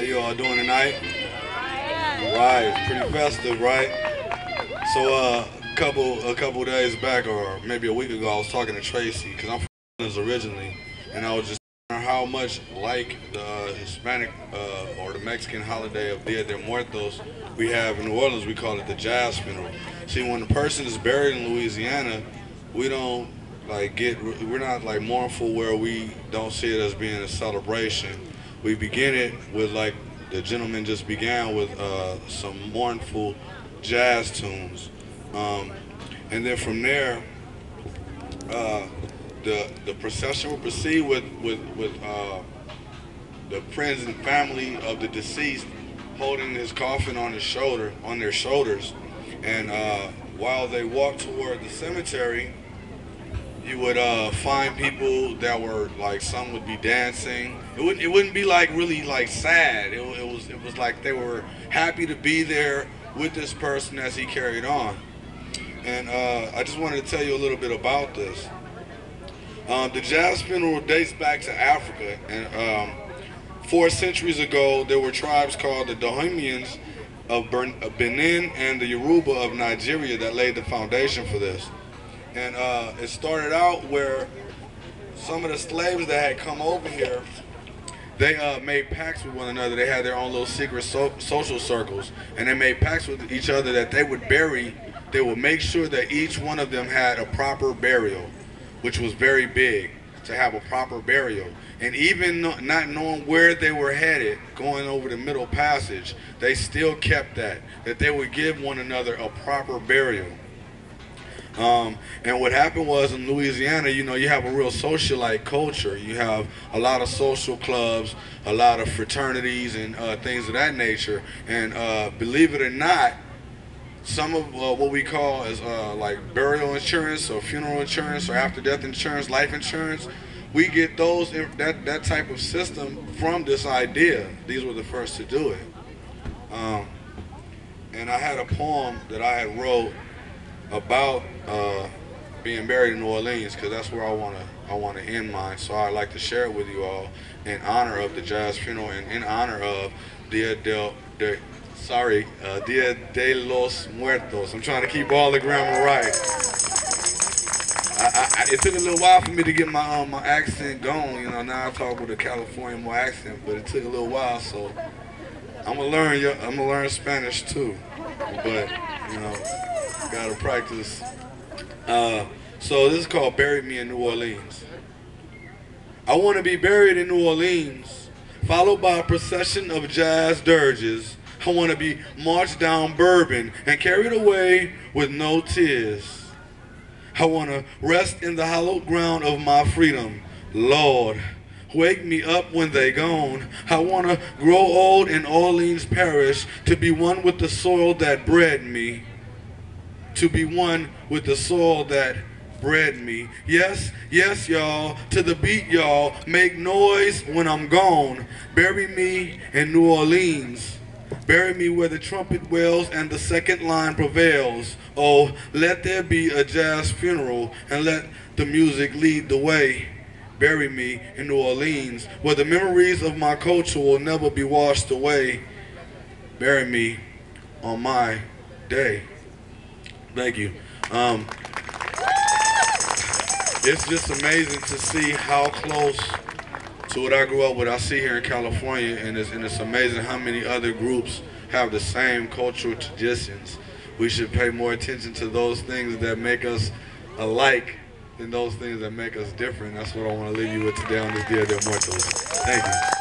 you all doing tonight? Right, it's pretty festive, right? So a couple days back, or maybe a week ago, I was talking to Tracy because I'm from New Orleans originally, and I was just telling her how much like the Hispanic or the Mexican holiday of Dia de Muertos we have in New Orleans. We call it the jazz funeral. See, when the person is buried in Louisiana, we don't we're not like mournful where we don't see it as being a celebration. We begin it with like the gentleman just began with some mournful jazz tunes, um, and then from there, the procession will proceed with the friends and family of the deceased holding his coffin on their shoulders, and while they walk toward the cemetery, you would find people that were like, some would be dancing. It wouldn't be like really like sad. It was like they were happy to be there with this person as he carried on. And I just wanted to tell you a little bit about this. The jazz funeral dates back to Africa, and 4 centuries ago there were tribes called the Dahomeyans of Benin and the Yoruba of Nigeria that laid the foundation for this. And it started out where some of the slaves that had come over here, they made pacts with one another. They had their own little secret social circles, and they made pacts with each other that they would make sure that each one of them had a proper burial, which was very big, to have a proper burial. And even not knowing where they were headed, going over the Middle Passage, they still kept that they would give one another a proper burial. And what happened was, in Louisiana, you have a real socialite culture. You have a lot of social clubs, a lot of fraternities, and things of that nature. And believe it or not, some of what we call is like burial insurance or funeral insurance or after death insurance, life insurance, we get that type of system from this idea. These were the first to do it. And I had a poem that I had wrote about being buried in New Orleans, because that's where I want to end mine. So I'd like to share it with you all in honor of the jazz funeral and in honor of Dia de los Muertos. I'm trying to keep all the grammar right. It took a little while for me to get my accent going. Now I talk with a California accent, but it took a little while. So I'm gonna learn Spanish too, but gotta practice. So this is called "Bury Me in New Orleans." I want to be buried in New Orleans, followed by a procession of jazz dirges. I want to be marched down Bourbon and carried away with no tears. I want to rest in the hallowed ground of my freedom. Lord, wake me up when they gone. I want to grow old in Orleans Parish, to be one with the soil that bred me. To be one with the soil that bred me. Yes, yes, y'all, to the beat, y'all, make noise when I'm gone. Bury me in New Orleans. Bury me where the trumpet wails and the second line prevails. Oh, let there be a jazz funeral and let the music lead the way. Bury me in New Orleans, where the memories of my culture will never be washed away. Bury me on my day. Thank you. It's just amazing to see how close to what I grew up with I see here in California, and it's amazing how many other groups have the same cultural traditions. We should pay more attention to those things that make us alike than those things that make us different. That's what I want to leave you with today on this Dia de Muertos. Thank you.